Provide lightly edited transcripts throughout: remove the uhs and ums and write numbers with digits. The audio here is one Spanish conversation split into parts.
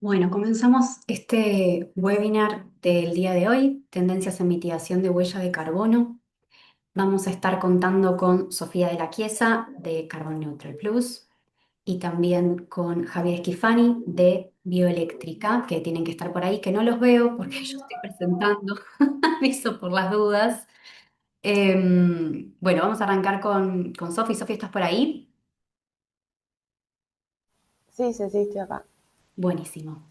Bueno, comenzamos este webinar del día de hoy, Tendencias en mitigación de huella de carbono. Vamos a estar contando con Sofía de la Chiesa de Carbon Neutral Plus y también con Javier Schifani de Bioeléctrica, que tienen que estar por ahí, que no los veo porque yo estoy presentando, aviso por las dudas. Bueno, vamos a arrancar con Sofi. Sofi, ¿estás por ahí? Sí, sí, sí, estoy acá. Buenísimo.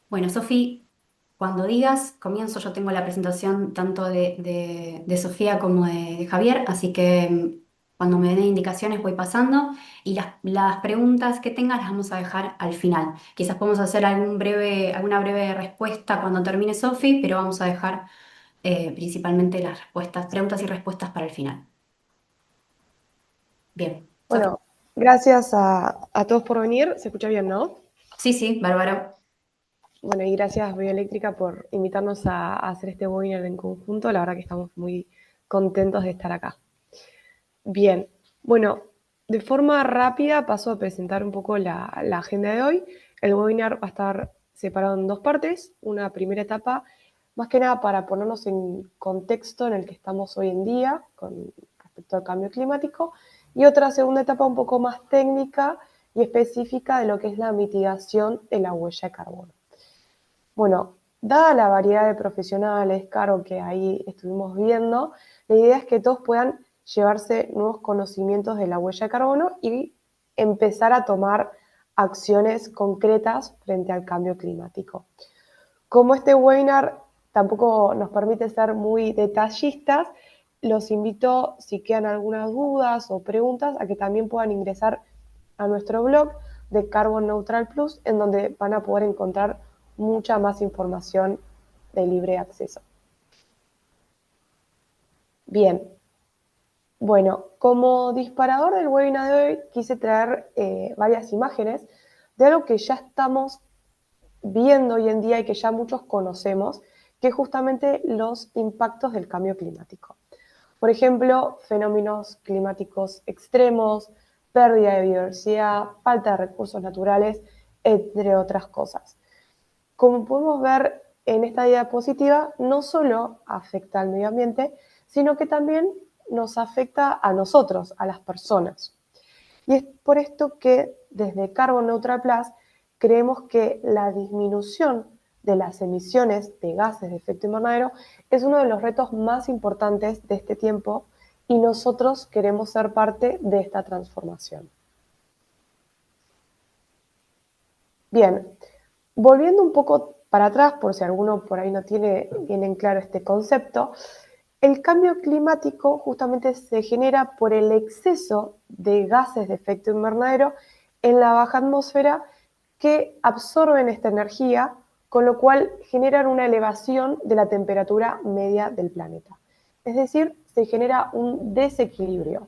Bueno, Sofi, cuando digas, comienzo, yo tengo la presentación tanto de Sofía como de Javier, así que cuando me den indicaciones voy pasando y las preguntas que tengas las vamos a dejar al final. Quizás podemos hacer alguna breve respuesta cuando termine Sofi, pero vamos a dejar principalmente las respuestas, preguntas y respuestas para el final. Bien, Sofi. Bueno, gracias a todos por venir. Se escucha bien, ¿no? Sí, sí, bárbaro. Bueno, y gracias Bioeléctrica por invitarnos a hacer este webinar en conjunto. La verdad que estamos muy contentos de estar acá. Bien, bueno, de forma rápida paso a presentar un poco la agenda de hoy. El webinar va a estar separado en dos partes. Una primera etapa, más que nada para ponernos en contexto en el que estamos hoy en día con respecto al cambio climático. Y otra segunda etapa un poco más técnica y específica de lo que es la mitigación de la huella de carbono. Bueno, dada la variedad de profesionales, Caro, que ahí estuvimos viendo, la idea es que todos puedan llevarse nuevos conocimientos de la huella de carbono y empezar a tomar acciones concretas frente al cambio climático. Como este webinar tampoco nos permite ser muy detallistas, los invito, si quedan algunas dudas o preguntas, a que también puedan ingresar a nuestro blog de Carbon Neutral Plus, en donde van a poder encontrar mucha más información de libre acceso. Bien, bueno, como disparador del webinar de hoy quise traer varias imágenes de algo que ya estamos viendo hoy en día y que ya muchos conocemos, que es justamente los impactos del cambio climático. Por ejemplo, fenómenos climáticos extremos, pérdida de biodiversidad, falta de recursos naturales, entre otras cosas. Como podemos ver en esta diapositiva, no solo afecta al medio ambiente, sino que también nos afecta a nosotros, a las personas. Y es por esto que desde Carbon Neutral Plus creemos que la disminución de las emisiones de gases de efecto invernadero es uno de los retos más importantes de este tiempo y nosotros queremos ser parte de esta transformación. Bien, volviendo un poco para atrás, por si alguno por ahí no tiene bien en claro este concepto, el cambio climático justamente se genera por el exceso de gases de efecto invernadero en la baja atmósfera que absorben esta energía, con lo cual generan una elevación de la temperatura media del planeta. Es decir, se genera un desequilibrio,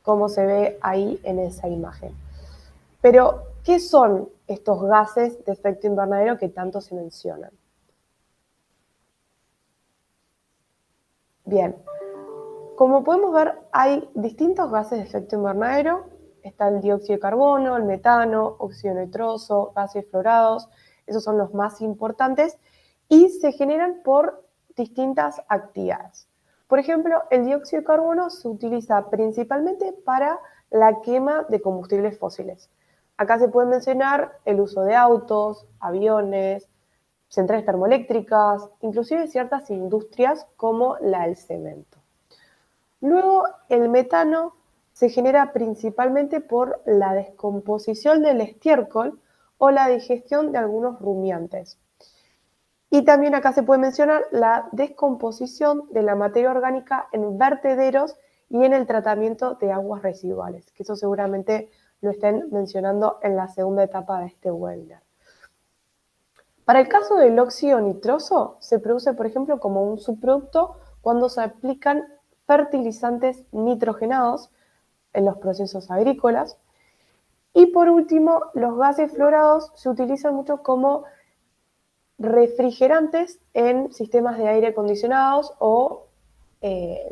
como se ve ahí en esa imagen. Pero, ¿qué son estos gases de efecto invernadero que tanto se mencionan? Bien, como podemos ver, hay distintos gases de efecto invernadero. Está el dióxido de carbono, el metano, óxido nitroso, gases fluorados. Esos son los más importantes y se generan por distintas actividades. Por ejemplo, el dióxido de carbono se utiliza principalmente para la quema de combustibles fósiles. Acá se puede mencionar el uso de autos, aviones, centrales termoeléctricas, inclusive ciertas industrias como la del cemento. Luego, el metano se genera principalmente por la descomposición del estiércol o la digestión de algunos rumiantes. Y también acá se puede mencionar la descomposición de la materia orgánica en vertederos y en el tratamiento de aguas residuales, que eso seguramente lo estén mencionando en la segunda etapa de este webinar. Para el caso del óxido nitroso, se produce, por ejemplo, como un subproducto cuando se aplican fertilizantes nitrogenados en los procesos agrícolas. Y por último, los gases fluorados se utilizan mucho como refrigerantes en sistemas de aire acondicionados o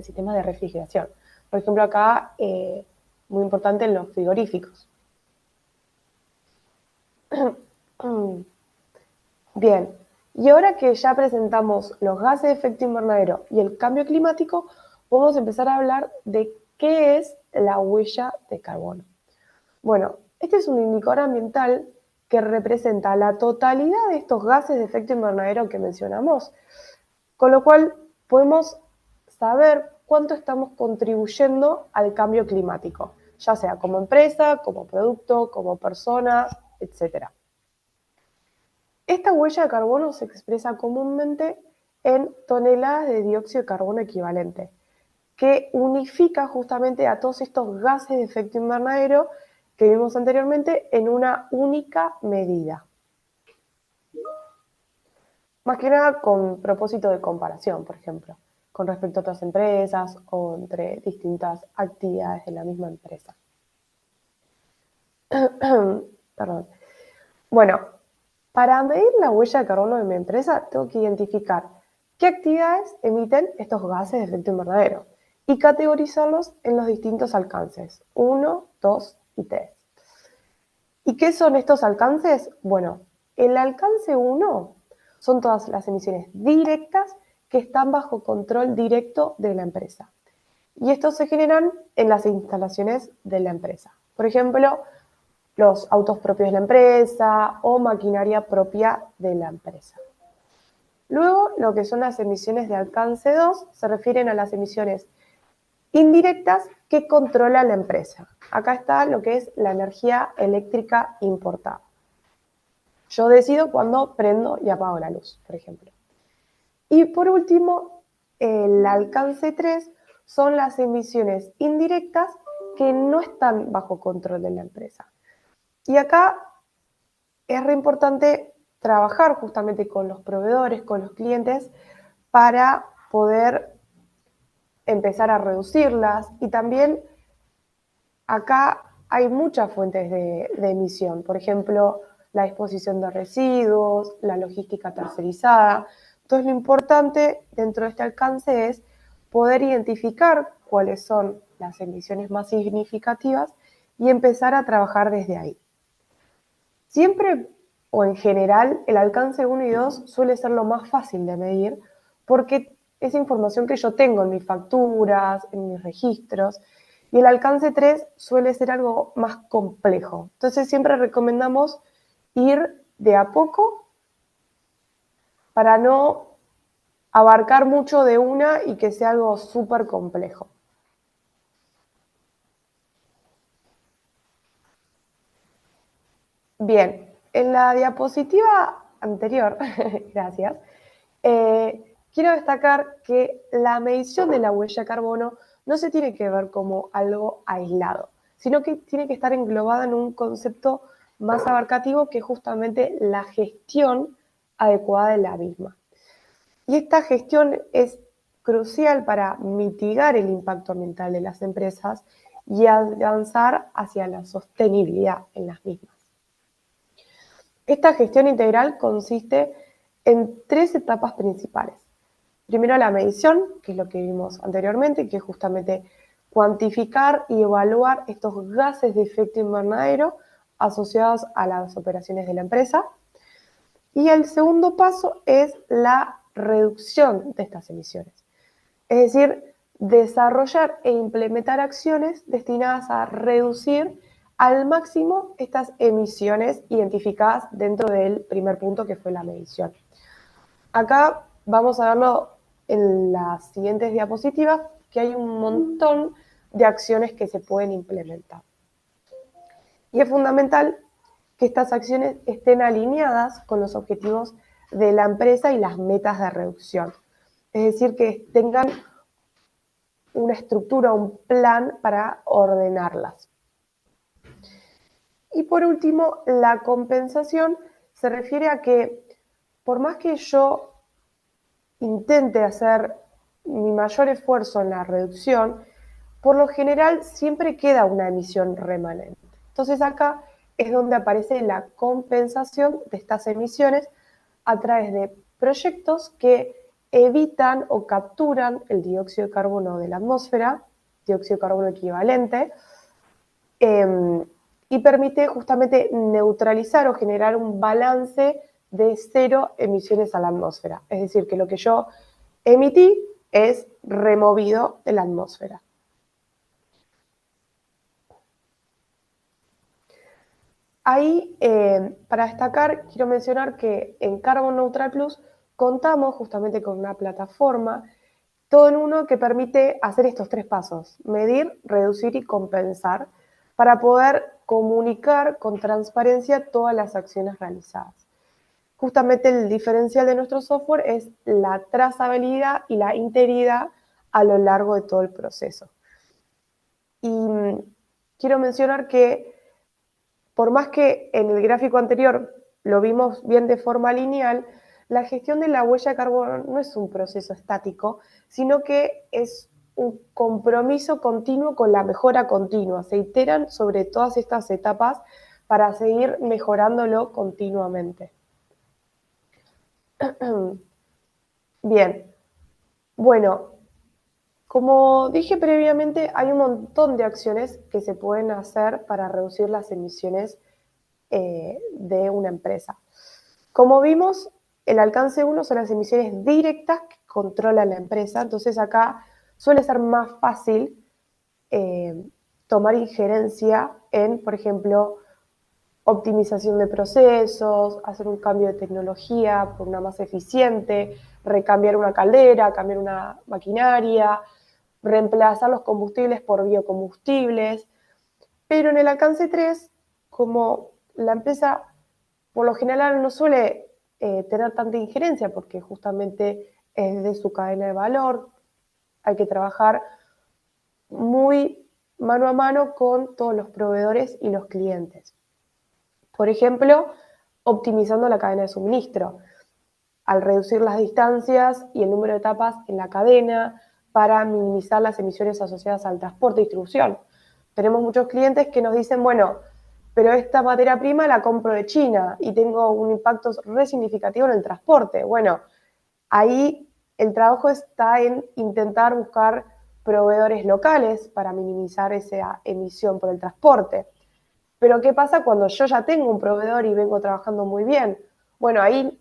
sistemas de refrigeración. Por ejemplo, acá, muy importante en los frigoríficos. Bien, y ahora que ya presentamos los gases de efecto invernadero y el cambio climático, podemos empezar a hablar de qué es la huella de carbono. Bueno, este es un indicador ambiental que representa la totalidad de estos gases de efecto invernadero que mencionamos, con lo cual podemos saber cuánto estamos contribuyendo al cambio climático, ya sea como empresa, como producto, como persona, etc. Esta huella de carbono se expresa comúnmente en toneladas de dióxido de carbono equivalente, que unifica justamente a todos estos gases de efecto invernadero que vimos anteriormente en una única medida. Más que nada con propósito de comparación, por ejemplo, con respecto a otras empresas o entre distintas actividades de la misma empresa. Perdón. Bueno, para medir la huella de carbono de mi empresa, tengo que identificar qué actividades emiten estos gases de efecto invernadero y categorizarlos en los distintos alcances, 1, 2 y 3. ¿Y qué son estos alcances? Bueno, el alcance 1 son todas las emisiones directas que están bajo control directo de la empresa. Y estos se generan en las instalaciones de la empresa. Por ejemplo, los autos propios de la empresa o maquinaria propia de la empresa. Luego, lo que son las emisiones de alcance 2 se refieren a las emisiones indirectas que controla la empresa. Acá está lo que es la energía eléctrica importada. Yo decido cuándo prendo y apago la luz, por ejemplo. Y por último, el alcance 3 son las emisiones indirectas que no están bajo control de la empresa. Y acá es re importante trabajar justamente con los proveedores, con los clientes, para poder empezar a reducirlas. Y también acá hay muchas fuentes de emisión, por ejemplo, la disposición de residuos, la logística tercerizada. Entonces, lo importante dentro de este alcance es poder identificar cuáles son las emisiones más significativas y empezar a trabajar desde ahí. Siempre o en general, el alcance 1 y 2 suele ser lo más fácil de medir porque es información que yo tengo en mis facturas, en mis registros, y el alcance 3 suele ser algo más complejo. Entonces siempre recomendamos ir de a poco para no abarcar mucho de una y que sea algo súper complejo. Bien, en la diapositiva anterior, gracias, quiero destacar que la medición de la huella de carbono no se tiene que ver como algo aislado, sino que tiene que estar englobada en un concepto más abarcativo que es justamente la gestión adecuada de la misma. Y esta gestión es crucial para mitigar el impacto ambiental de las empresas y avanzar hacia la sostenibilidad en las mismas. Esta gestión integral consiste en 3 etapas principales. Primero, la medición, que es lo que vimos anteriormente, que es justamente cuantificar y evaluar estos gases de efecto invernadero asociados a las operaciones de la empresa. Y el segundo paso es la reducción de estas emisiones. Es decir, desarrollar e implementar acciones destinadas a reducir al máximo estas emisiones identificadas dentro del primer punto que fue la medición. Acá vamos a verlo en las siguientes diapositivas, que hay un montón de acciones que se pueden implementar. Y es fundamental que estas acciones estén alineadas con los objetivos de la empresa y las metas de reducción. Es decir, que tengan una estructura, un plan para ordenarlas. Y por último, la compensación se refiere a que por más que yo intente hacer mi mayor esfuerzo en la reducción, por lo general siempre queda una emisión remanente. Entonces acá es donde aparece la compensación de estas emisiones a través de proyectos que evitan o capturan el dióxido de carbono de la atmósfera, dióxido de carbono equivalente, y permite justamente neutralizar o generar un balance de 0 emisiones a la atmósfera. Es decir, que lo que yo emití es removido de la atmósfera. Ahí, para destacar, quiero mencionar que en Carbon Neutral Plus contamos justamente con una plataforma, todo en uno, que permite hacer estos 3 pasos: medir, reducir y compensar, para poder comunicar con transparencia todas las acciones realizadas. Justamente el diferencial de nuestro software es la trazabilidad y la integridad a lo largo de todo el proceso. Y quiero mencionar que, por más que en el gráfico anterior lo vimos bien de forma lineal, la gestión de la huella de carbono no es un proceso estático, sino que es un compromiso continuo con la mejora continua. Se iteran sobre todas estas etapas para seguir mejorándolo continuamente. Bien, bueno, como dije previamente, hay un montón de acciones que se pueden hacer para reducir las emisiones de una empresa. Como vimos, el alcance 1 son las emisiones directas que controla la empresa, entonces acá suele ser más fácil tomar injerencia en, por ejemplo, optimización de procesos, hacer un cambio de tecnología por una más eficiente, recambiar una caldera, cambiar una maquinaria, reemplazar los combustibles por biocombustibles. Pero en el alcance 3, como la empresa por lo general no suele tener tanta injerencia, porque justamente es de su cadena de valor, hay que trabajar muy mano a mano con todos los proveedores y los clientes. Por ejemplo, optimizando la cadena de suministro, al reducir las distancias y el número de etapas en la cadena para minimizar las emisiones asociadas al transporte y distribución. Tenemos muchos clientes que nos dicen, bueno, pero esta materia prima la compro de China y tengo un impacto re significativo en el transporte. Bueno, ahí el trabajo está en intentar buscar proveedores locales para minimizar esa emisión por el transporte. Pero ¿qué pasa cuando yo ya tengo un proveedor y vengo trabajando muy bien? Bueno, ahí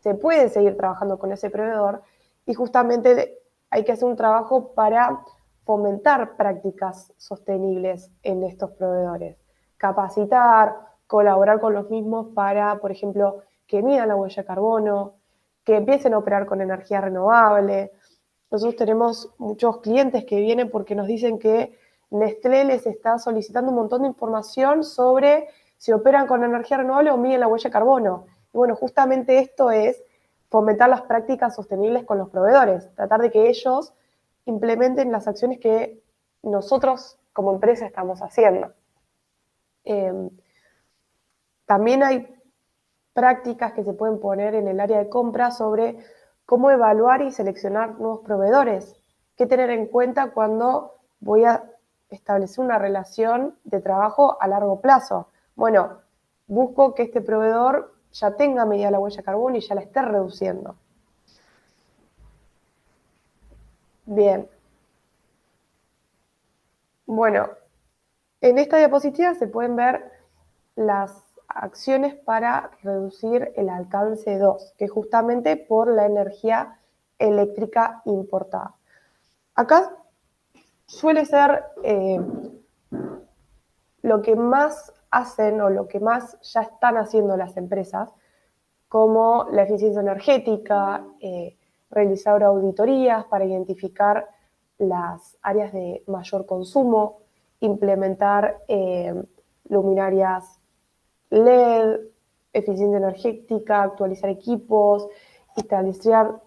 se puede seguir trabajando con ese proveedor y justamente hay que hacer un trabajo para fomentar prácticas sostenibles en estos proveedores. Capacitar, colaborar con los mismos para, por ejemplo, que midan la huella de carbono, que empiecen a operar con energía renovable. Nosotros tenemos muchos clientes que vienen porque nos dicen que Nestlé les está solicitando un montón de información sobre si operan con energía renovable o miden la huella de carbono. Y bueno, justamente esto es fomentar las prácticas sostenibles con los proveedores, tratar de que ellos implementen las acciones que nosotros como empresa estamos haciendo. También hay prácticas que se pueden poner en el área de compra sobre cómo evaluar y seleccionar nuevos proveedores, qué tener en cuenta cuando voy a establecer una relación de trabajo a largo plazo. Bueno, busco que este proveedor ya tenga medida la huella de carbono y ya la esté reduciendo. Bien. Bueno, en esta diapositiva se pueden ver las acciones para reducir el alcance 2, que es justamente por la energía eléctrica importada. Acá suele ser lo que más hacen o lo que más ya están haciendo las empresas, como la eficiencia energética, realizar auditorías para identificar las áreas de mayor consumo, implementar luminarias LED, eficiencia energética, actualizar equipos,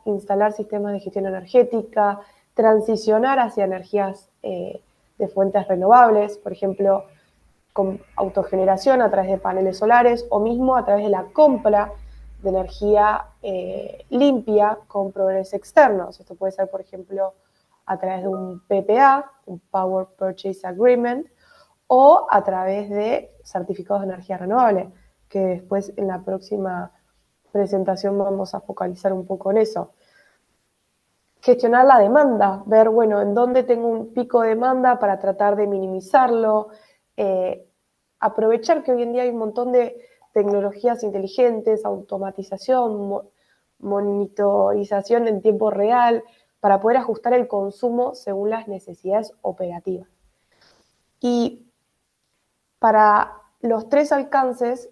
instalar sistemas de gestión energética, transicionar hacia energías de fuentes renovables, por ejemplo, con autogeneración a través de paneles solares o mismo a través de la compra de energía limpia con proveedores externos. Esto puede ser, por ejemplo, a través de un PPA, un Power Purchase Agreement, o a través de certificados de energía renovable, que después en la próxima presentación vamos a focalizar un poco en eso. Gestionar la demanda, ver, bueno, en dónde tengo un pico de demanda para tratar de minimizarlo, aprovechar que hoy en día hay un montón de tecnologías inteligentes, automatización, monitorización en tiempo real, para poder ajustar el consumo según las necesidades operativas. Y para los tres alcances,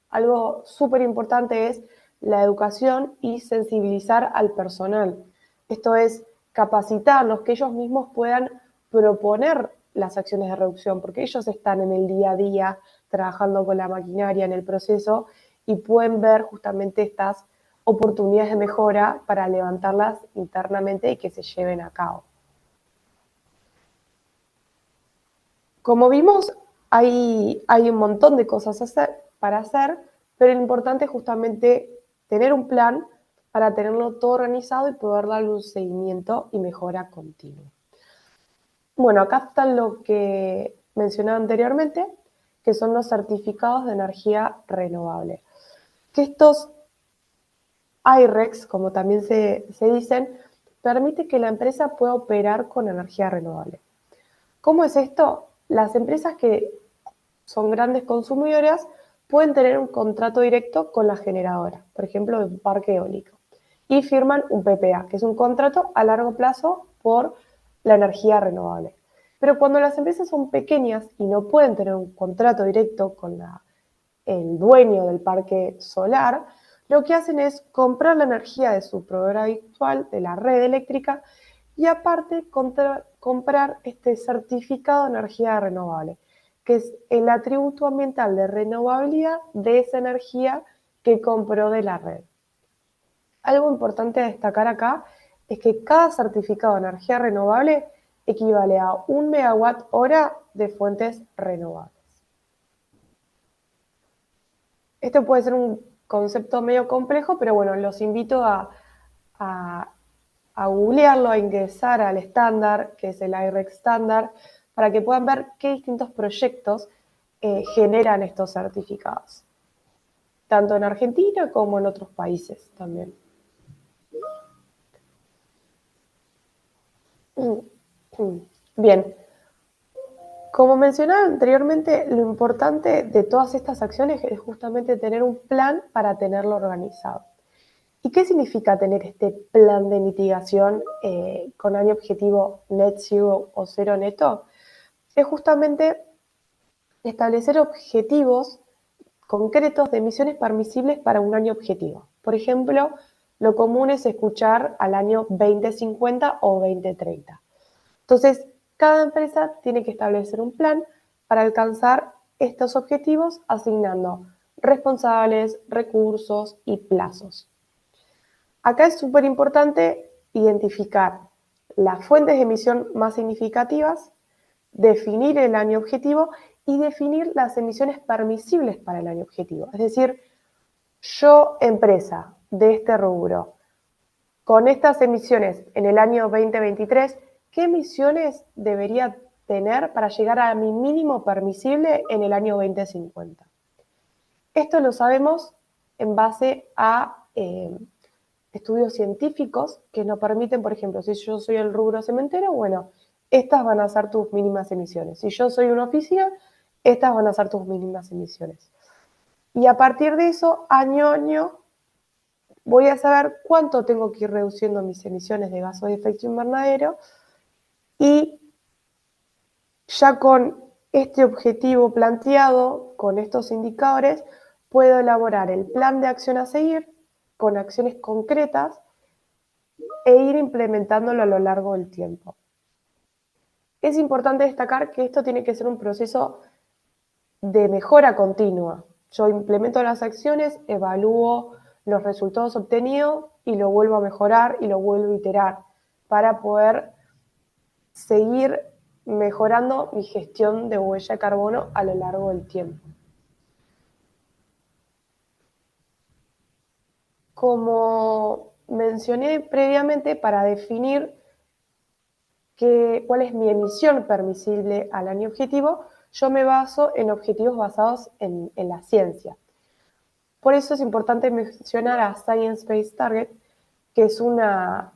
algo súper importante es la educación y sensibilizar al personal. Esto es capacitarlos, que ellos mismos puedan proponer las acciones de reducción, porque ellos están en el día a día trabajando con la maquinaria en el proceso y pueden ver justamente estas oportunidades de mejora para levantarlas internamente y que se lleven a cabo. Como vimos, hay un montón de cosas para hacer, pero lo importante es justamente tener un plan para tenerlo todo organizado y poder darle un seguimiento y mejora continua. Bueno, acá está lo que mencionaba anteriormente, que son los certificados de energía renovable. Que estos IREX, como también se dicen, permite que la empresa pueda operar con energía renovable. ¿Cómo es esto? Las empresas que son grandes consumidoras pueden tener un contrato directo con la generadora, por ejemplo, de un parque eólico, y firman un PPA, que es un contrato a largo plazo por la energía renovable. Pero cuando las empresas son pequeñas y no pueden tener un contrato directo con el dueño del parque solar, lo que hacen es comprar la energía de su proveedor habitual, de la red eléctrica, y aparte comprar este certificado de energía renovable, que es el atributo ambiental de renovabilidad de esa energía que compró de la red. Algo importante a destacar acá es que cada certificado de energía renovable equivale a 1 megawatt hora de fuentes renovables. Esto puede ser un concepto medio complejo, pero bueno, los invito a, a googlearlo, a ingresar al estándar, que es el IREX estándar, para que puedan ver qué distintos proyectos generan estos certificados, tanto en Argentina como en otros países también. Bien, como mencionaba anteriormente, lo importante de todas estas acciones es justamente tener un plan para tenerlo organizado. ¿Y qué significa tener este plan de mitigación con año objetivo net zero o cero neto? Es justamente establecer objetivos concretos de emisiones permisibles para un año objetivo. Por ejemplo, lo común es escuchar al año 2050 o 2030. Entonces, cada empresa tiene que establecer un plan para alcanzar estos objetivos asignando responsables, recursos y plazos. Acá es súper importante identificar las fuentes de emisión más significativas, definir el año objetivo y definir las emisiones permisibles para el año objetivo. Es decir, yo, empresa de este rubro, con estas emisiones en el año 2023, ¿qué emisiones debería tener para llegar a mi mínimo permisible en el año 2050? Esto lo sabemos en base a estudios científicos que nos permiten, por ejemplo, si yo soy el rubro cementero, bueno, estas van a ser tus mínimas emisiones. Si yo soy una oficina, estas van a ser tus mínimas emisiones. Y a partir de eso, año a año, voy a saber cuánto tengo que ir reduciendo mis emisiones de gases de efecto invernadero y ya con este objetivo planteado, con estos indicadores, puedo elaborar el plan de acción a seguir con acciones concretas e ir implementándolo a lo largo del tiempo. Es importante destacar que esto tiene que ser un proceso de mejora continua. Yo implemento las acciones, evalúo los resultados obtenidos y lo vuelvo a mejorar y lo vuelvo a iterar para poder seguir mejorando mi gestión de huella de carbono a lo largo del tiempo. Como mencioné previamente, para definir cuál es mi emisión permisible al año objetivo, yo me baso en objetivos basados en la ciencia. Por eso es importante mencionar a Science Based Target, que es una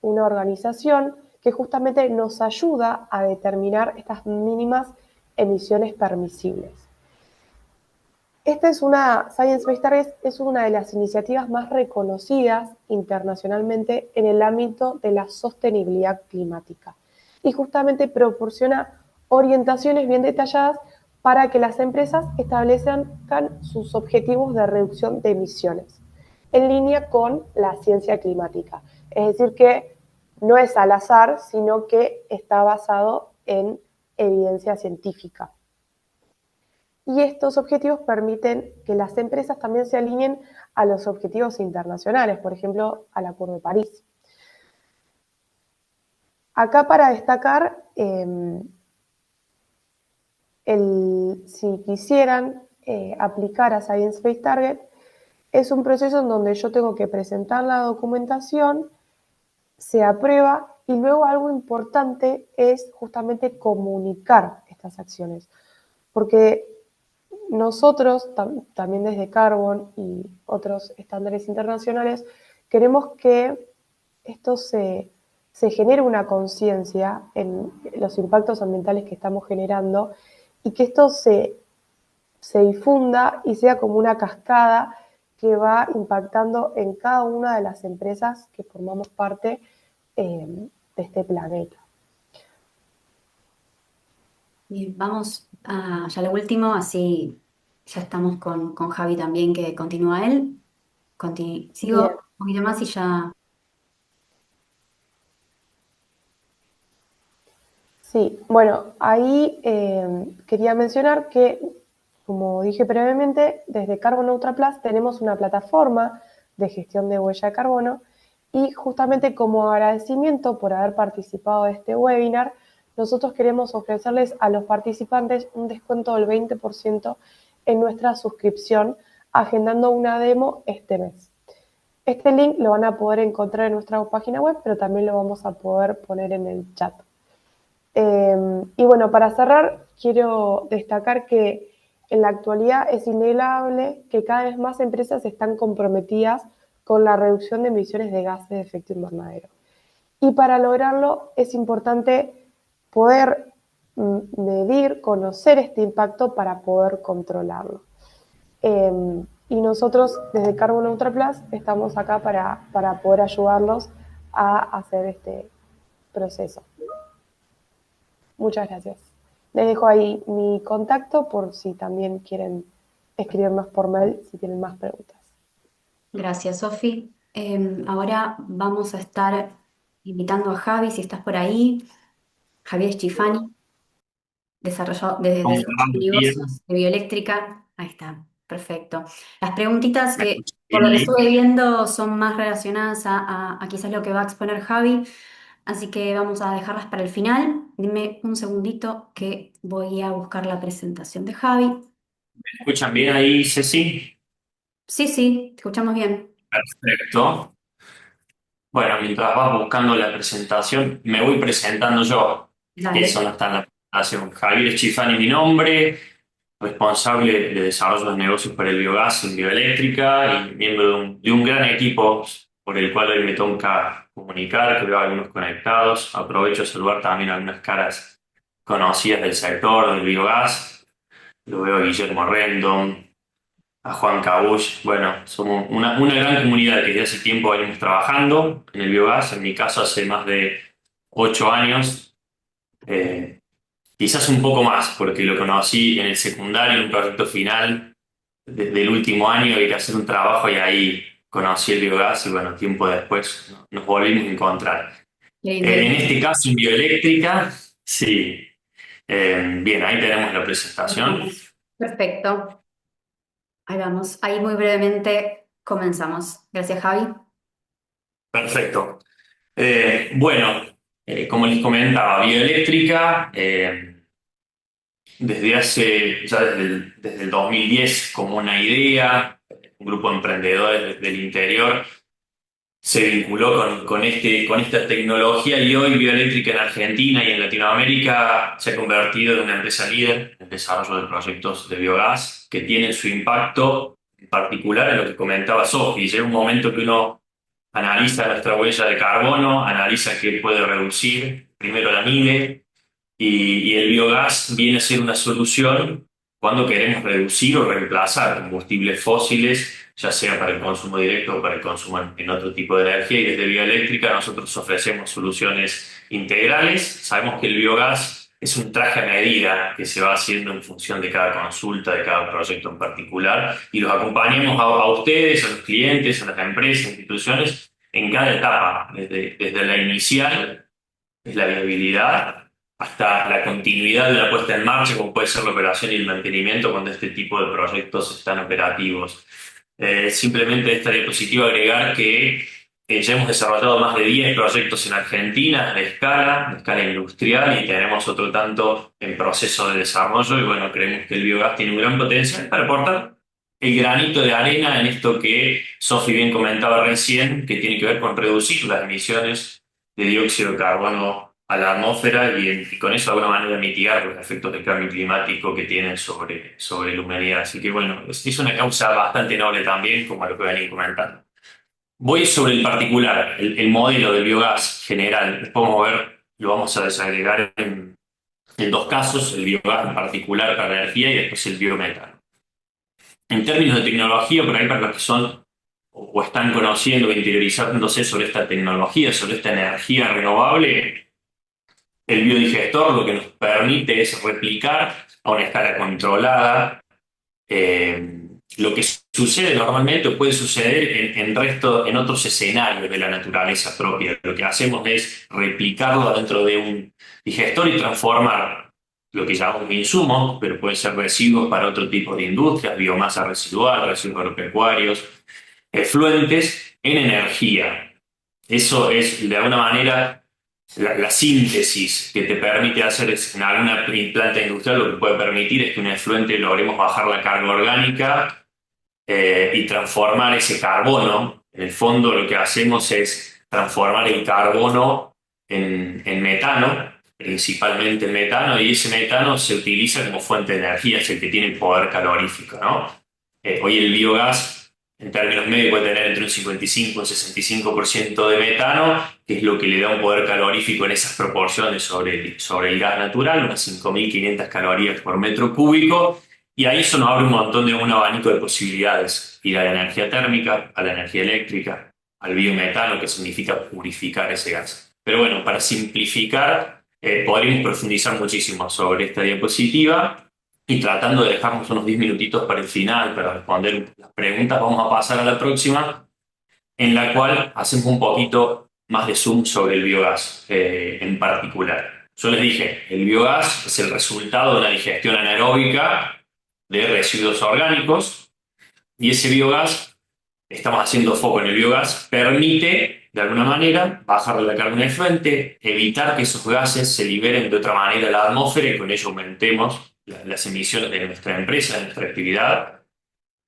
organización que justamente nos ayuda a determinar estas mínimas emisiones permisibles. Esta es una, Science Based Targets es una de las iniciativas más reconocidas internacionalmente en el ámbito de la sostenibilidad climática y justamente proporciona orientaciones bien detalladas para que las empresas establezcan sus objetivos de reducción de emisiones en línea con la ciencia climática. Es decir, que no es al azar, sino que está basado en evidencia científica. Y estos objetivos permiten que las empresas también se alineen a los objetivos internacionales, por ejemplo, al Acuerdo de París. Acá para destacar, si quisieran aplicar a Science Based Target, es un proceso en donde yo tengo que presentar la documentación, se aprueba y luego algo importante es justamente comunicar estas acciones. Porque nosotros, también desde Carbon y otros estándares internacionales, queremos que esto se genere una conciencia en los impactos ambientales que estamos generando y que esto se difunda y sea como una cascada que va impactando en cada una de las empresas que formamos parte de este planeta. Bien, vamos a ya lo último, así ya estamos con Javi también, que continúa él. Sigo Bien, un poquito más y ya. sí, bueno, ahí quería mencionar que, como dije previamente, desde Carbon Neutral Plus tenemos una plataforma de gestión de huella de carbono y justamente como agradecimiento por haber participado de este webinar, nosotros queremos ofrecerles a los participantes un descuento del 20% en nuestra suscripción, agendando una demo este mes. Este link lo van a poder encontrar en nuestra página web, pero también lo vamos a poder poner en el chat. Y bueno, para cerrar, quiero destacar que en la actualidad es innegable que cada vez más empresas están comprometidas con la reducción de emisiones de gases de efecto invernadero. Y para lograrlo es importante poder medir, conocer este impacto para poder controlarlo. Y nosotros desde Carbon Neutral Plus estamos acá para poder ayudarlos a hacer este proceso. Muchas gracias. Les dejo ahí mi contacto por si también quieren escribirnos por mail si tienen más preguntas. Gracias, Sofi. Ahora vamos a estar invitando a Javi, si estás por ahí. Javier Schifani, de ¿Cómo Desarrollo va? de Bien. Negocios de Bioeléctrica. Ahí está, perfecto. Las preguntitas ¿Me que, escuchas por bien lo que ahí? estuve viendo, son más relacionadas a quizás lo que va a exponer Javi. Así que vamos a dejarlas para el final. Dime un segundito que voy a buscar la presentación de Javi. ¿Me escuchan bien ahí, Ceci? Sí, sí, te escuchamos bien. Perfecto. Bueno, mientras vas buscando la presentación, me voy presentando yo, que Dale. eso no está en la presentación. Javier Chifani, mi nombre, responsable de desarrollo de negocios para el biogás en bioeléctrica y miembro de un gran equipo por el cual hoy me toca comunicar, que veo algunos conectados. Aprovecho de saludar también a algunas caras conocidas del sector del biogás. Lo veo a Guillermo Rendon, a Juan Cabush. Bueno, somos una gran comunidad que desde hace tiempo venimos trabajando en el biogás. En mi caso, hace más de 8 años, eh, quizás un poco más, porque lo conocí en el secundario, en un proyecto final del último año. Había que hacer un trabajo y ahí conocí el biogás y bueno, tiempo después nos volvimos a encontrar. Qué lindo. En este caso, en bioeléctrica, sí. Bien, ahí tenemos la presentación. Perfecto. Ahí vamos. Ahí muy brevemente comenzamos. Gracias, Javi. Perfecto. Bueno, como les comentaba, bioeléctrica, desde el 2010 como una idea, un grupo de emprendedores del interior se vinculó con esta tecnología y hoy bioeléctrica en Argentina y en Latinoamérica se ha convertido en una empresa líder en el desarrollo de proyectos de biogás que tienen su impacto en particular en lo que comentaba Sofi. Llega un momento que uno analiza nuestra huella de carbono, analiza qué puede reducir, primero la mide y el biogás viene a ser una solución cuando queremos reducir o reemplazar combustibles fósiles, ya sea para el consumo directo o para el consumo en otro tipo de energía. Y desde Bioeléctrica nosotros ofrecemos soluciones integrales. Sabemos que el biogás es un traje a medida que se va haciendo en función de cada consulta, de cada proyecto en particular, y los acompañamos a ustedes, a los clientes, a las empresas, instituciones, en cada etapa, desde la inicial, es la viabilidad, hasta la continuidad de la puesta en marcha, como puede ser la operación y el mantenimiento cuando este tipo de proyectos están operativos. Simplemente esta diapositiva agregar que ya hemos desarrollado más de 10 proyectos en Argentina de escala industrial, y tenemos otro tanto en proceso de desarrollo. Y bueno, creemos que el biogás tiene un gran potencial para aportar el granito de arena en esto que Sofi bien comentaba recién, que tiene que ver con reducir las emisiones de dióxido de carbono a la atmósfera, y con eso de alguna manera mitigar los efectos del cambio climático que tienen sobre la humanidad. Así que bueno, es una causa bastante noble también, como lo que venía comentando. Voy sobre el particular, el modelo del biogás general. Después vamos a ver, lo vamos a desagregar en dos casos: el biogás en particular para la energía y después el biometano. En términos de tecnología, por ahí para los que son o están conociendo e interiorizándose sobre esta tecnología, sobre esta energía renovable, el biodigestor lo que nos permite es replicar a una escala controlada lo que sucede normalmente o puede suceder en otros escenarios de la naturaleza propia. Lo que hacemos es replicarlo dentro de un digestor y transformar lo que llamamos insumos, pero pueden ser residuos para otro tipo de industrias, biomasa residual, residuos agropecuarios, efluentes, en energía. Eso es, de alguna manera, la síntesis que te permite hacer en alguna planta industrial. Lo que puede permitir es que un efluente logremos bajar la carga orgánica y transformar ese carbono. En el fondo lo que hacemos es transformar el carbono en metano, principalmente el metano, y ese metano se utiliza como fuente de energía, es el que tiene el poder calorífico, ¿no? Hoy el biogás, en términos medios, puede tener entre un 55 y un 65% de metano, que es lo que le da un poder calorífico en esas proporciones sobre el gas natural, unas 5.500 calorías por metro cúbico. Y ahí eso nos abre un abanico de posibilidades: ir a la energía térmica, a la energía eléctrica, al biometano, que significa purificar ese gas. Pero bueno, para simplificar, podríamos profundizar muchísimo sobre esta diapositiva, y tratando de dejarnos unos 10 minutitos para el final, para responder las preguntas, vamos a pasar a la próxima, en la cual hacemos un poquito más de zoom sobre el biogás en particular. Yo les dije, el biogás es el resultado de una digestión anaeróbica de residuos orgánicos, y ese biogás, estamos haciendo foco en el biogás, permite de alguna manera bajar la carga en el efluente, evitar que esos gases se liberen de otra manera a la atmósfera y con ello aumentemos las emisiones de nuestra empresa, de nuestra actividad.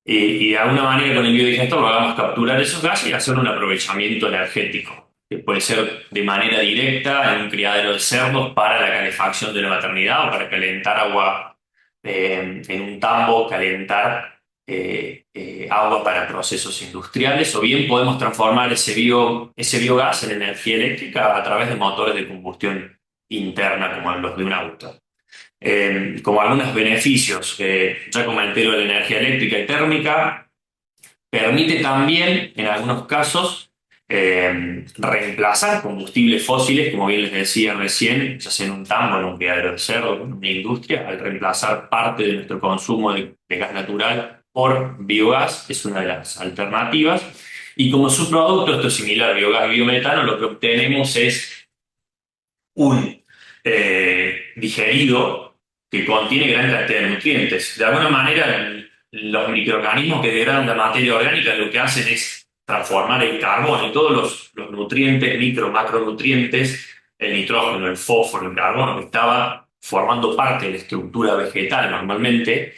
Y de alguna manera con el biodigestor logramos capturar esos gases y hacer un aprovechamiento energético, que puede ser de manera directa en un criadero de cerdos para la calefacción de la maternidad, o para calentar agua en un tambo, calentar agua para procesos industriales, o bien podemos transformar ese biogás en energía eléctrica a través de motores de combustión interna como los de un auto. Como algunos beneficios, ya comenté lo de la energía eléctrica y térmica. Permite también, en algunos casos, reemplazar combustibles fósiles, como bien les decía recién, ya sea en un tambo, en un criadero de cerdo, en una industria. Al reemplazar parte de nuestro consumo de gas natural por biogás, es una de las alternativas. Y como subproducto, esto es similar a biogás y biometano, lo que obtenemos es un digerido que contiene gran cantidad de nutrientes. De alguna manera, los microorganismos que degradan la materia orgánica lo que hacen es transformar el carbono y todos los nutrientes, macronutrientes, el nitrógeno, el fósforo, el carbono, que estaba formando parte de la estructura vegetal normalmente,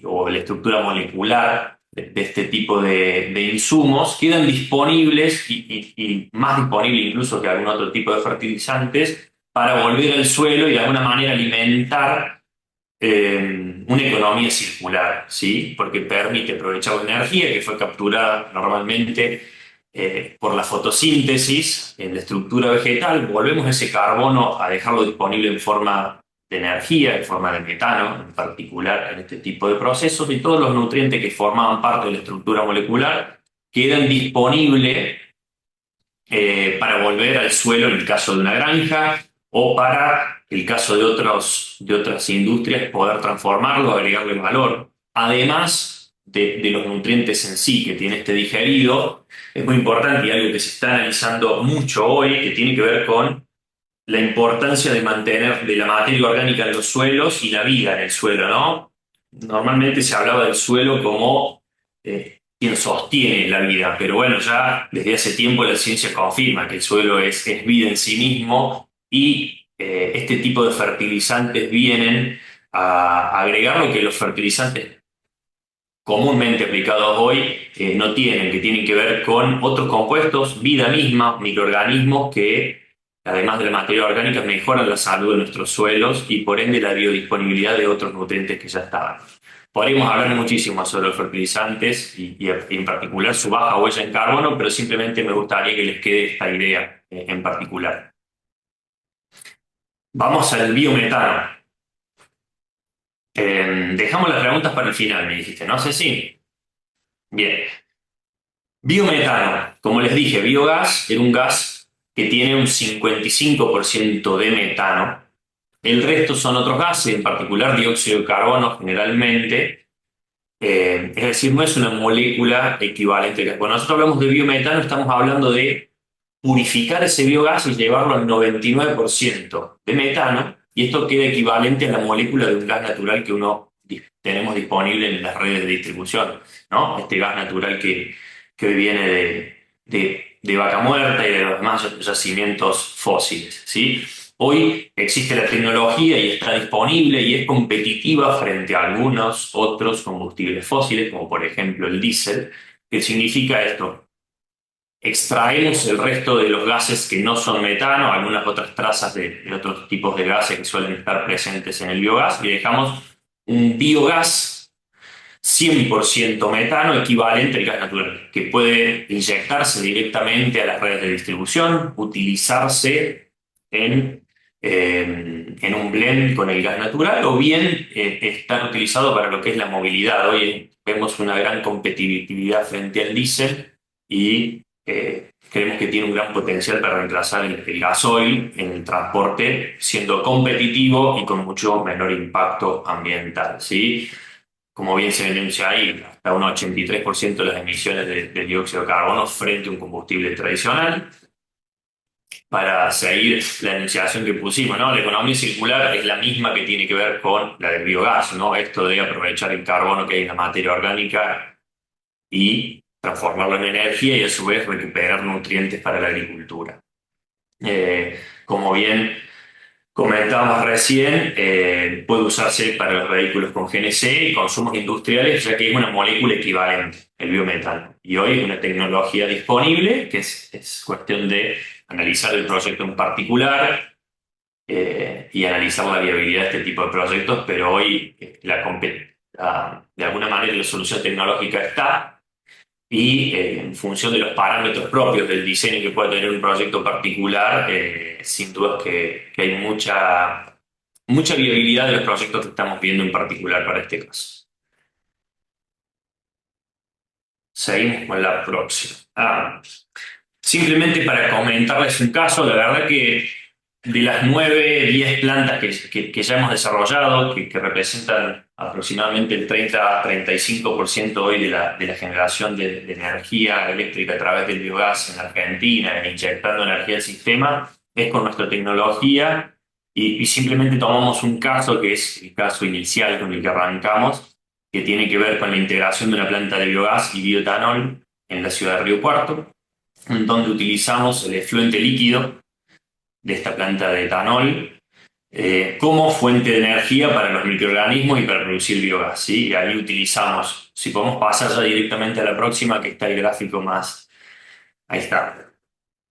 o la estructura molecular de este tipo de insumos, quedan disponibles, y más disponibles incluso que algún otro tipo de fertilizantes, para volver al suelo y de alguna manera alimentar una economía circular, ¿sí? Porque permite aprovechar la energía que fue capturada normalmente por la fotosíntesis en la estructura vegetal. Volvemos ese carbono a dejarlo disponible en forma de energía en forma de metano, en particular en este tipo de procesos, y todos los nutrientes que formaban parte de la estructura molecular quedan disponibles para volver al suelo en el caso de una granja o para el caso de otras industrias poder transformarlo, agregarle valor. Además de los nutrientes en sí que tiene este digerido, es muy importante y algo que se está analizando mucho hoy, que tiene que ver con la importancia de mantener de la materia orgánica en los suelos y la vida en el suelo, ¿no? Normalmente se hablaba del suelo como quien sostiene la vida, pero bueno, ya desde hace tiempo la ciencia confirma que el suelo es vida en sí mismo y este tipo de fertilizantes vienen a agregar lo que los fertilizantes comúnmente aplicados hoy no tienen, que tienen que ver con otros compuestos, vida misma, microorganismos que, además de la materia orgánica, mejoran la salud de nuestros suelos y por ende la biodisponibilidad de otros nutrientes que ya estaban. Podríamos hablar muchísimo sobre los fertilizantes y en particular su baja huella en carbono, pero simplemente me gustaría que les quede esta idea en particular. Vamos al biometano. Dejamos las preguntas para el final, me dijiste, ¿no, Ceci? Bien. Biometano, como les dije, biogás era un gas que tiene un 55% de metano. El resto son otros gases, en particular dióxido de carbono generalmente. Es decir, no es una molécula equivalente. Cuando nosotros hablamos de biometano, estamos hablando de purificar ese biogás y llevarlo al 99% de metano, y esto queda equivalente a la molécula de un gas natural que tenemos disponible en las redes de distribución, ¿no? Este gas natural que hoy viene de vaca muerta y de los demás yacimientos fósiles, ¿sí? Hoy existe la tecnología y está disponible y es competitiva frente a algunos otros combustibles fósiles, como por ejemplo el diésel. ¿Qué significa esto? Extraemos el resto de los gases que no son metano, algunas otras trazas de otros tipos de gases que suelen estar presentes en el biogás, y dejamos un biogás 100% metano equivalente al gas natural, que puede inyectarse directamente a las redes de distribución, utilizarse en un blend con el gas natural o bien estar utilizado para lo que es la movilidad. Hoy vemos una gran competitividad frente al diésel y creemos que tiene un gran potencial para reemplazar el gasoil en el transporte, siendo competitivo y con mucho menor impacto ambiental, ¿sí? Como bien se denuncia ahí, hasta un 83% de las emisiones de dióxido de carbono frente a un combustible tradicional. Para seguir la enunciación que pusimos, ¿no? La economía circular es la misma que tiene que ver con la del biogás, ¿no? Esto de aprovechar el carbono que hay en la materia orgánica y transformarlo en energía y a su vez recuperar nutrientes para la agricultura. Como bien comentábamos recién, puede usarse para los vehículos con GNC y consumos industriales, ya que es una molécula equivalente, el biometano. Y hoy es una tecnología disponible, que es cuestión de analizar el proyecto en particular y analizar la viabilidad de este tipo de proyectos, pero hoy de alguna manera la solución tecnológica está y en función de los parámetros propios del diseño que puede tener un proyecto particular, sin duda que hay mucha viabilidad de los proyectos que estamos viendo en particular para este caso. Seguimos con la próxima. Simplemente para comentarles un caso, la verdad que de las 9, 10 plantas que ya hemos desarrollado, que representan aproximadamente el 30-35% hoy de la generación de energía eléctrica a través del biogás en Argentina, inyectando energía al sistema, es con nuestra tecnología y simplemente tomamos un caso que es el caso inicial con el que arrancamos, que tiene que ver con la integración de una planta de biogás y bioetanol en la ciudad de Río Cuarto, donde utilizamos el efluente líquido de esta planta de etanol como fuente de energía para los microorganismos y para producir biogás, ¿sí? Y ahí utilizamos, si podemos pasar ya directamente a la próxima, que está el gráfico más... Ahí está.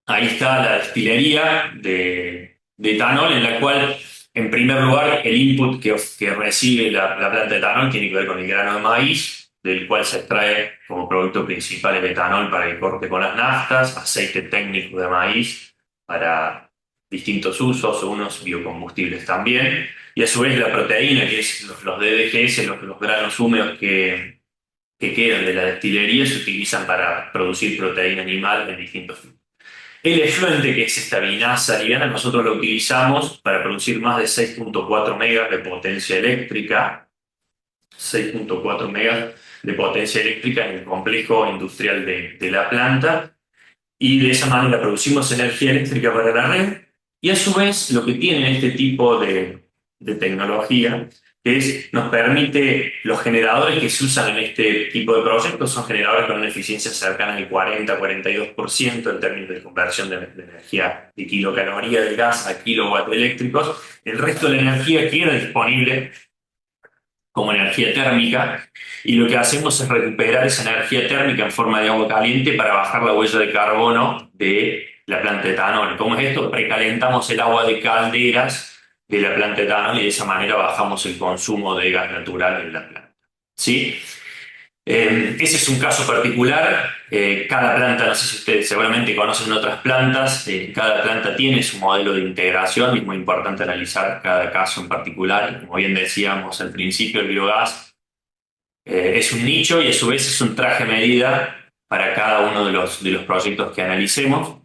Ahí está la destilería de etanol, en la cual, en primer lugar, el input que recibe la planta de etanol tiene que ver con el grano de maíz, del cual se extrae como producto principal el etanol para el corte con las naftas, aceite técnico de maíz para distintos usos, unos biocombustibles también, y a su vez la proteína, que es los DDGS, los granos húmedos que quedan de la destilería, se utilizan para producir proteína animal en distintos tipos. El efluente, que es esta vinaza liviana, nosotros lo utilizamos para producir más de 6.4 megas de potencia eléctrica, 6.4 megas de potencia eléctrica en el complejo industrial de la planta, y de esa manera producimos energía eléctrica para la red. Y a su vez lo que tiene este tipo de tecnología es, nos permite, los generadores que se usan en este tipo de proyectos son generadores con una eficiencia cercana al 40-42% en términos de conversión de energía de kilocaloría de gas a kilowatt eléctricos. El resto de la energía queda disponible como energía térmica, y lo que hacemos es recuperar esa energía térmica en forma de agua caliente para bajar la huella de carbono de la planta de etanol. ¿Cómo es esto? Precalentamos el agua de calderas de la planta de etanol y de esa manera bajamos el consumo de gas natural en la planta. ¿Sí? Ese es un caso particular. Cada planta, no sé si ustedes seguramente conocen otras plantas, cada planta tiene su modelo de integración y es muy importante analizar cada caso en particular. Como bien decíamos al principio, el biogás es un nicho y a su vez es un traje a medida para cada uno de los proyectos que analicemos.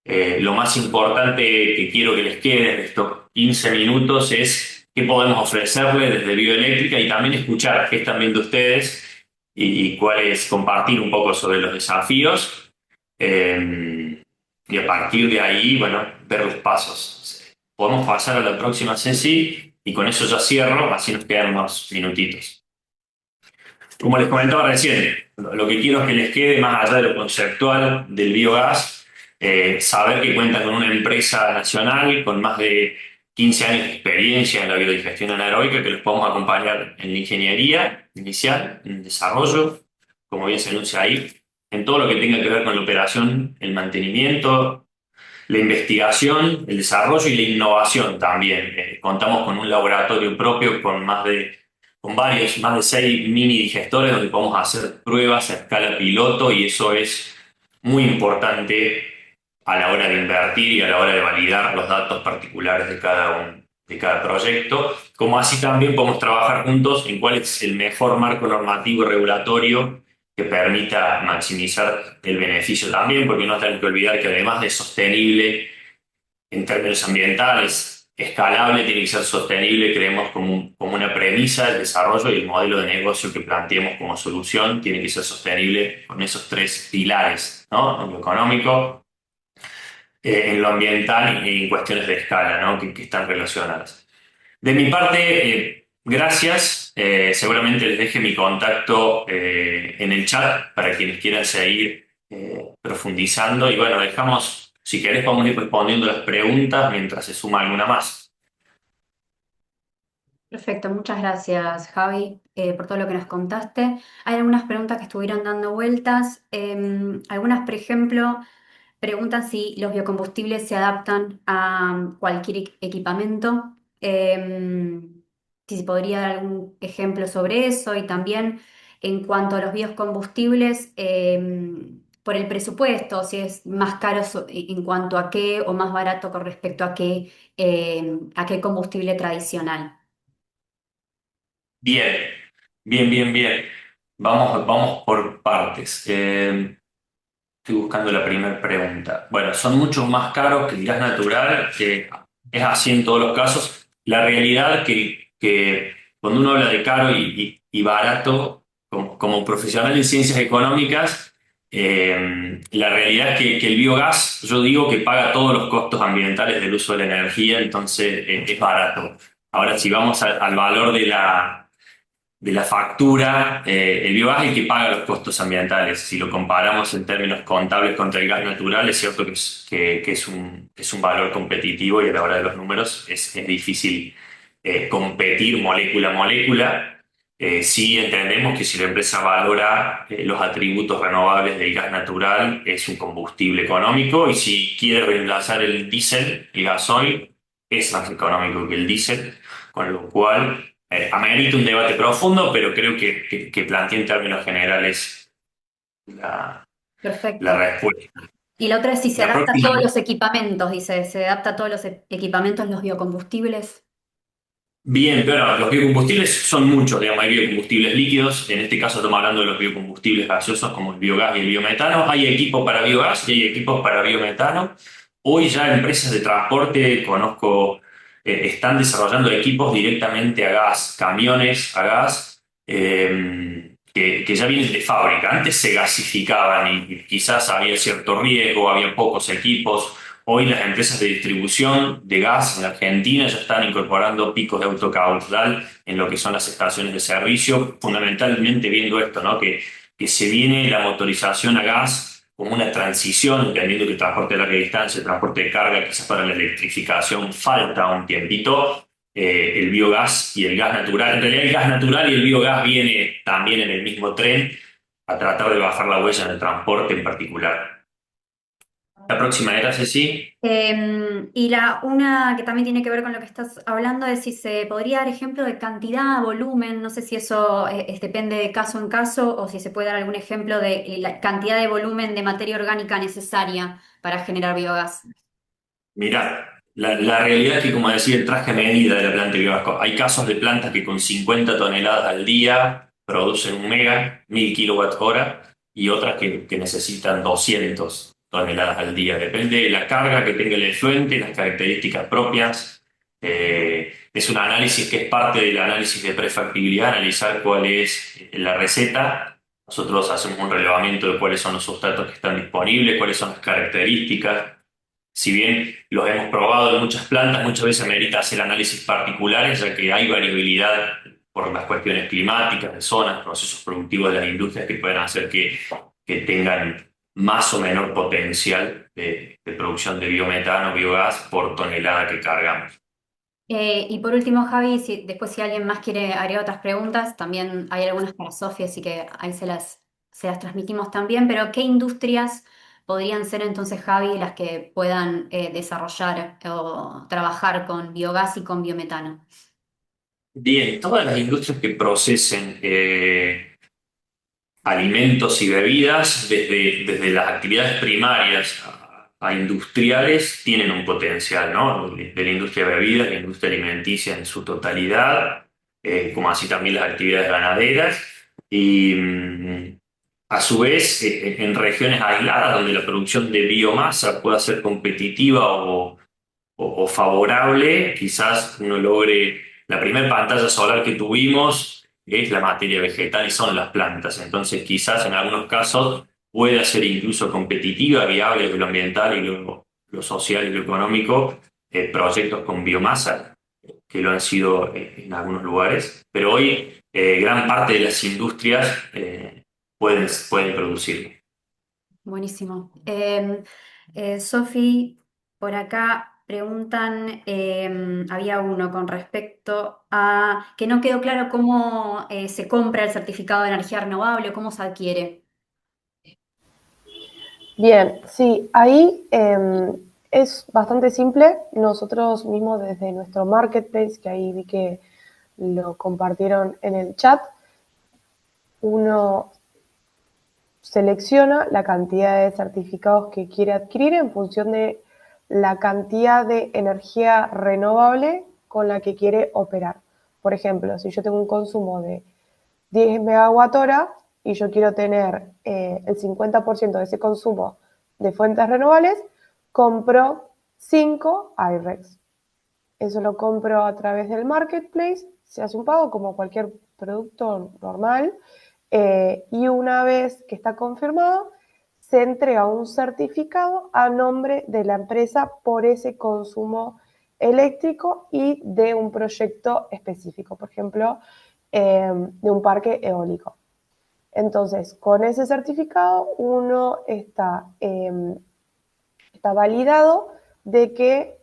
Lo más importante que quiero que les quede de estos 15 minutos es qué podemos ofrecerles desde bioeléctrica, y también escuchar qué están viendo ustedes y cuál es, compartir un poco sobre los desafíos, y a partir de ahí, bueno, ver los pasos. Podemos pasar a la próxima, Ceci, y con eso ya cierro, así nos quedan unos minutitos. Como les comentaba recién, lo que quiero es que les quede, más allá de lo conceptual del biogás, saber que cuentan con una empresa nacional con más de 15 años de experiencia en la biodigestión anaeróbica, que los podemos acompañar en la ingeniería inicial, en el desarrollo, como bien se anuncia ahí, en todo lo que tenga que ver con la operación, el mantenimiento, la investigación, el desarrollo y la innovación también. Contamos con un laboratorio propio con varios, más de 6 mini digestores donde podemos hacer pruebas a escala piloto, y eso es muy importante a la hora de invertir y a la hora de validar los datos particulares de cada proyecto, como así también podemos trabajar juntos en cuál es el mejor marco normativo y regulatorio que permita maximizar el beneficio también, porque no tenemos que olvidar que además de sostenible en términos ambientales, escalable, tiene que ser sostenible, creemos como una premisa del desarrollo, y el modelo de negocio que planteemos como solución tiene que ser sostenible con esos tres pilares, ¿no? En lo económico, en lo ambiental y en cuestiones de escala, ¿no? que están relacionadas. De mi parte, gracias. Seguramente les deje mi contacto en el chat para quienes quieran seguir profundizando. Y bueno, dejamos, si querés, podemos ir respondiendo las preguntas mientras se suma alguna más. Perfecto, muchas gracias Javi, por todo lo que nos contaste. Hay algunas preguntas que estuvieron dando vueltas. Algunas, por ejemplo, preguntan si los biocombustibles se adaptan a cualquier equipamiento. Si podría dar algún ejemplo sobre eso, y también en cuanto a los biocombustibles, por el presupuesto, si es más caro en cuanto a qué, o más barato con respecto a qué combustible tradicional. Bien, bien, bien, bien. Vamos por partes. Estoy buscando la primera pregunta. Bueno, son mucho más caros que el gas natural, que es así en todos los casos. La realidad que cuando uno habla de caro y barato, como profesional en ciencias económicas, la realidad es que el biogás, yo digo que paga todos los costos ambientales del uso de la energía, entonces es barato. Ahora, si vamos al valor de la factura, el biogás es el que paga los costos ambientales. Si lo comparamos en términos contables contra el gas natural, es cierto que es un valor competitivo, y a la hora de los números es difícil competir molécula a molécula. Sí entendemos que si la empresa valora los atributos renovables del gas natural, es un combustible económico, y si quiere reemplazar el diésel, el gasoil, es más económico que el diésel, con lo cual amerita un debate profundo, pero creo que plantea en términos generales la Perfecto. respuesta. Y la otra es si se La adapta a próxima. todos los equipamientos, dice, se adapta a todos los equipamientos, los biocombustibles. Bien, pero los biocombustibles son muchos, digamos, hay biocombustibles líquidos, en este caso estamos hablando de los biocombustibles gaseosos como el biogás y el biometano. Hay equipos para biogás y hay equipos para biometano. Hoy ya empresas de transporte, conozco, están desarrollando equipos directamente a gas, camiones a gas, que ya vienen de fábrica. Antes se gasificaban y quizás había cierto riesgo, había pocos equipos. Hoy las empresas de distribución de gas en Argentina ya están incorporando picos de autocaudal en lo que son las estaciones de servicio, fundamentalmente viendo esto, ¿no? Que se viene la motorización a gas como una transición, entendiendo que el transporte de larga distancia, el transporte de carga, quizás para la electrificación falta un tiempito, el biogás y el gas natural. En realidad el gas natural y el biogás viene también en el mismo tren a tratar de bajar la huella en el transporte en particular. La próxima era, Ceci. Y una que también tiene que ver con lo que estás hablando es si se podría dar ejemplo de cantidad, volumen, no sé si eso depende de caso en caso o si se puede dar algún ejemplo de la cantidad de volumen de materia orgánica necesaria para generar biogás. Mirá, la realidad es que, como decía, el traje a medida de la planta de biogás, hay casos de plantas que con 50 toneladas al día producen un mega, 1000 kWh, y otras que necesitan 200 toneladas al día. Depende de la carga que tenga el efluente, las características propias. Es un análisis que es parte del análisis de prefactibilidad, analizar cuál es la receta. Nosotros hacemos un relevamiento de cuáles son los sustratos que están disponibles, cuáles son las características. Si bien los hemos probado en muchas plantas, muchas veces amerita hacer análisis particulares, ya que hay variabilidad por las cuestiones climáticas, de zonas, procesos productivos de las industrias que pueden hacer que tengan más o menor potencial de producción de biometano, biogás por tonelada que cargamos. Y por último, Javi, después si alguien más quiere agregar otras preguntas, también hay algunas para Sofía, así que ahí se las transmitimos también, pero ¿qué industrias podrían ser entonces, Javi, las que puedan desarrollar o trabajar con biogás y con biometano? Bien, todas las industrias que procesen alimentos y bebidas, desde las actividades primarias a industriales, tienen un potencial, ¿no? De la industria de bebidas, la industria alimenticia en su totalidad, como así también las actividades ganaderas. Y a su vez, en regiones aisladas donde la producción de biomasa pueda ser competitiva o favorable, quizás uno logre la primera pantalla solar que tuvimos es la materia vegetal y son las plantas. Entonces, quizás en algunos casos pueda ser incluso competitiva, viable desde lo ambiental y lo social y lo económico, proyectos con biomasa, que lo han sido en algunos lugares. Pero hoy gran parte de las industrias pueden producirlo. Buenísimo. Sofi, por acá preguntan, había uno con respecto a que no quedó claro cómo se compra el certificado de energía renovable o cómo se adquiere. Bien, sí, ahí es bastante simple. Nosotros mismos desde nuestro marketplace, que ahí vi que lo compartieron en el chat, uno selecciona la cantidad de certificados que quiere adquirir en función de la cantidad de energía renovable con la que quiere operar. Por ejemplo, si yo tengo un consumo de 10 megawatt hora y yo quiero tener el 50% de ese consumo de fuentes renovables, compro 5 IREX. Eso lo compro a través del marketplace, se hace un pago como cualquier producto normal, y una vez que está confirmado, se entrega un certificado a nombre de la empresa por ese consumo eléctrico y de un proyecto específico, por ejemplo, de un parque eólico. Entonces, con ese certificado uno está validado de que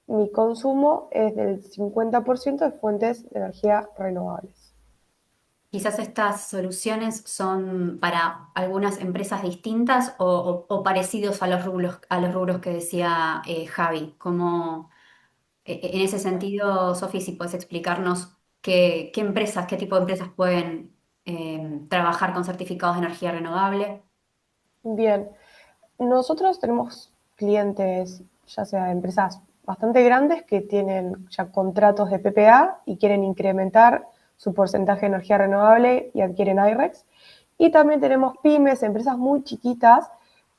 mi consumo es del 50% de fuentes de energía renovables. Quizás estas soluciones son para algunas empresas distintas o parecidos a los rubros que decía Javi. Como, en ese sentido, Sofi, si puedes explicarnos qué empresas, qué tipo de empresas pueden trabajar con certificados de energía renovable. Bien, nosotros tenemos clientes, ya sea empresas bastante grandes que tienen ya contratos de PPA y quieren incrementar su porcentaje de energía renovable y adquieren IREX. Y también tenemos pymes, empresas muy chiquitas,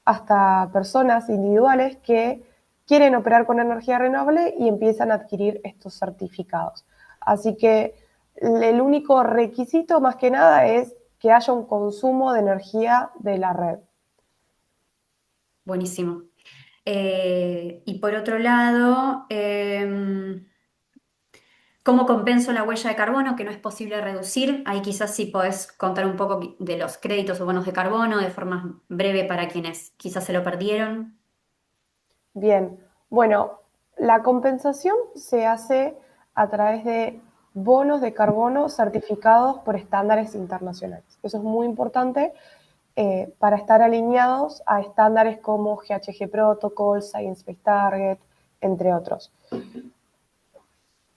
hasta personas individuales que quieren operar con energía renovable y empiezan a adquirir estos certificados. Así que el único requisito más que nada es que haya un consumo de energía de la red. Buenísimo. Y por otro lado, ¿cómo compenso la huella de carbono que no es posible reducir? Ahí quizás sí podés contar un poco de los créditos o bonos de carbono de forma breve para quienes quizás se lo perdieron. Bien, bueno, la compensación se hace a través de bonos de carbono certificados por estándares internacionales. Eso es muy importante para estar alineados a estándares como GHG Protocol, Science Based Target, entre otros.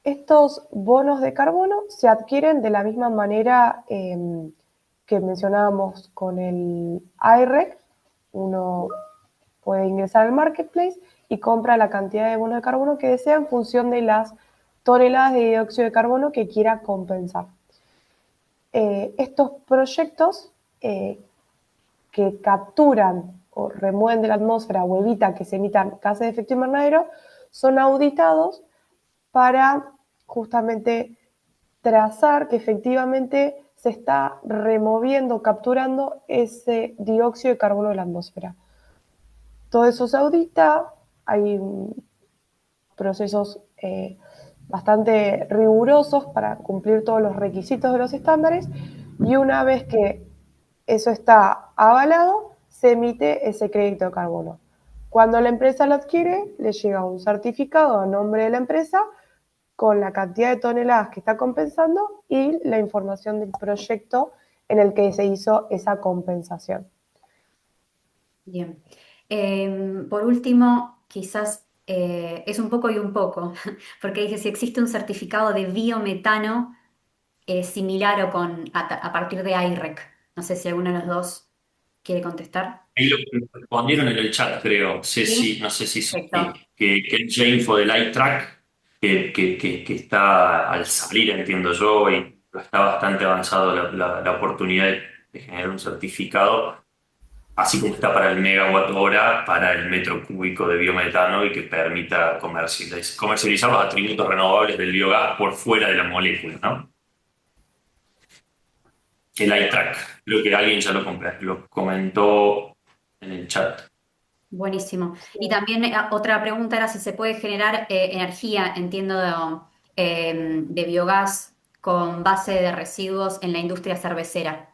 Estos bonos de carbono se adquieren de la misma manera que mencionábamos con el IREC. Uno puede ingresar al marketplace y compra la cantidad de bonos de carbono que desea en función de las toneladas de dióxido de carbono que quiera compensar. Estos proyectos que capturan o remueven de la atmósfera o evitan que se emitan gases de efecto invernadero son auditados para justamente trazar que efectivamente se está removiendo, capturando ese dióxido de carbono de la atmósfera. Todo eso se audita, hay procesos bastante rigurosos para cumplir todos los requisitos de los estándares y una vez que eso está avalado, se emite ese crédito de carbono. Cuando la empresa lo adquiere, le llega un certificado a nombre de la empresa con la cantidad de toneladas que está compensando y la información del proyecto en el que se hizo esa compensación. Bien. Por último, quizás es un poco y un poco, porque dije, si existe un certificado de biometano similar o a partir de IREC. No sé si alguno de los dos quiere contestar. Ahí lo respondieron en el chat, creo. Sí, No sé si perfecto. que es la info del iTrack, que está al salir, entiendo yo, y está bastante avanzado la oportunidad de generar un certificado, así como está para el megawatt hora, para el metro cúbico de biometano y que permita comercializar los atributos renovables del biogás por fuera de la molécula, ¿no? El iTrack, creo que alguien ya lo comentó en el chat. Buenísimo. Y también otra pregunta era si se puede generar energía, entiendo, de biogás con base de residuos en la industria cervecera.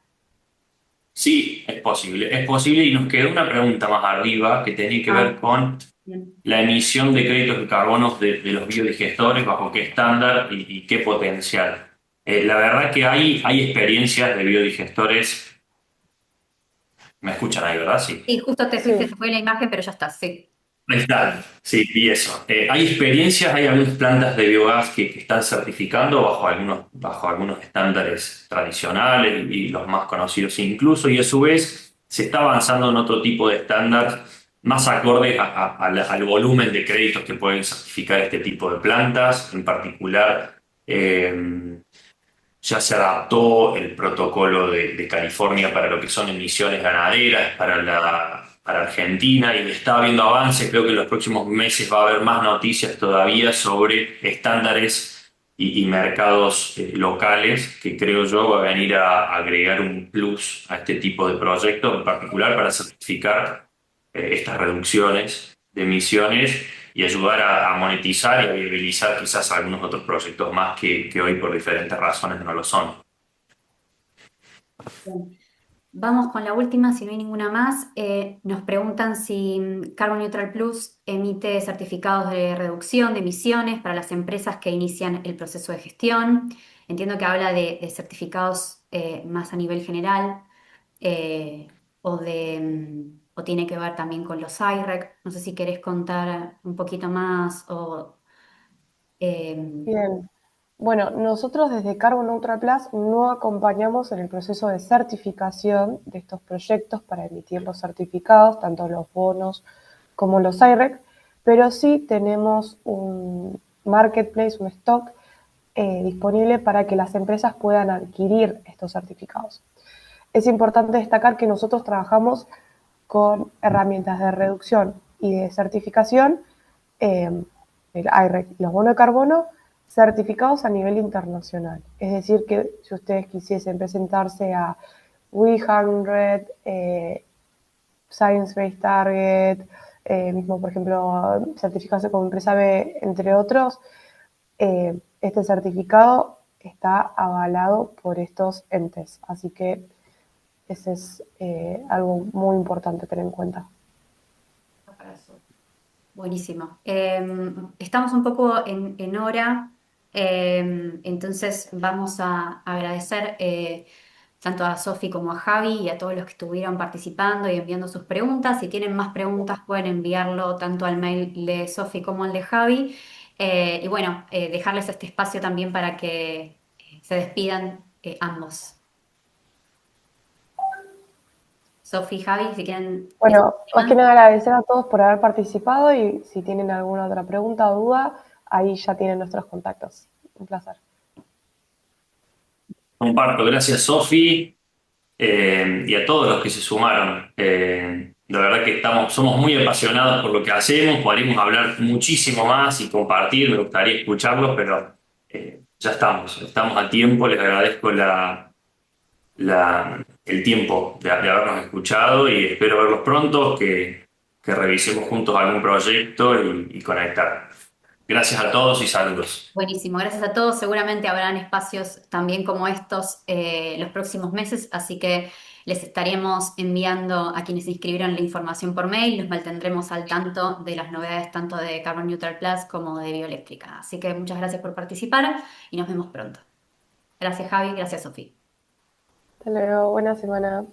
Sí, es posible y nos quedó una pregunta más arriba que tenía que ver Ah, con bien. la emisión de créditos de carbono de los biodigestores, bajo qué estándar y qué potencial. La verdad que hay experiencias de biodigestores, me escuchan ahí, ¿verdad? Sí. Sí, justo te fuiste, Sí, se fue la imagen, pero ya está, sí. Ahí está, sí, y eso. Hay experiencias, hay algunas plantas de biogás que están certificando bajo algunos estándares tradicionales y los más conocidos incluso, y a su vez se está avanzando en otro tipo de estándar más acorde al volumen de créditos que pueden certificar este tipo de plantas. En particular, ya se adaptó el protocolo de California para lo que son emisiones ganaderas, para Argentina, y está habiendo avances. Creo que en los próximos meses va a haber más noticias todavía sobre estándares y mercados locales, que creo yo va a venir a agregar un plus a este tipo de proyectos, en particular para certificar estas reducciones de emisiones y ayudar a monetizar y a viabilizar quizás algunos otros proyectos más que hoy por diferentes razones no lo son. Bien. Vamos con la última, si no hay ninguna más. Nos preguntan si Carbon Neutral Plus emite certificados de reducción de emisiones para las empresas que inician el proceso de gestión. Entiendo que habla de certificados más a nivel general o tiene que ver también con los IREC. No sé si querés contar un poquito más o... eh, bien. Bueno, nosotros desde Carbon Neutral Plus no acompañamos en el proceso de certificación de estos proyectos para emitir los certificados, tanto los bonos como los IREC, pero sí tenemos un marketplace, un stock disponible para que las empresas puedan adquirir estos certificados. Es importante destacar que nosotros trabajamos con herramientas de reducción y de certificación, el IREC y los bonos de carbono, certificados a nivel internacional. Es decir, que si ustedes quisiesen presentarse a We100, Science Based Target, mismo, por ejemplo, certificarse como empresa B, entre otros, este certificado está avalado por estos entes. Así que ese es algo muy importante tener en cuenta. Buenísimo. Estamos un poco en hora, entonces vamos a agradecer tanto a Sofi como a Javi y a todos los que estuvieron participando y enviando sus preguntas. Si tienen más preguntas pueden enviarlo tanto al mail de Sofi como al de Javi. Y bueno, dejarles este espacio también para que se despidan ambos. Sofi, Javi, si quieren decir Bueno, algo más que más. nada agradecer a todos por haber participado y si tienen alguna otra pregunta o duda, ahí ya tienen nuestros contactos. Un placer. Comparto, gracias Sofi, y a todos los que se sumaron. La verdad que somos muy apasionados por lo que hacemos, podríamos hablar muchísimo más y compartir, me gustaría escucharlos, pero ya estamos a tiempo, les agradezco el tiempo de habernos escuchado y espero verlos pronto, que revisemos juntos algún proyecto y conectar. Gracias a todos y saludos. Buenísimo, gracias a todos. Seguramente habrán espacios también como estos los próximos meses, así que les estaremos enviando a quienes se inscribieron la información por mail. Los mantendremos al tanto de las novedades tanto de Carbon Neutral Plus como de Bioeléctrica. Así que muchas gracias por participar y nos vemos pronto. Gracias, Javi. Gracias, Sofía. Hasta luego, buena semana.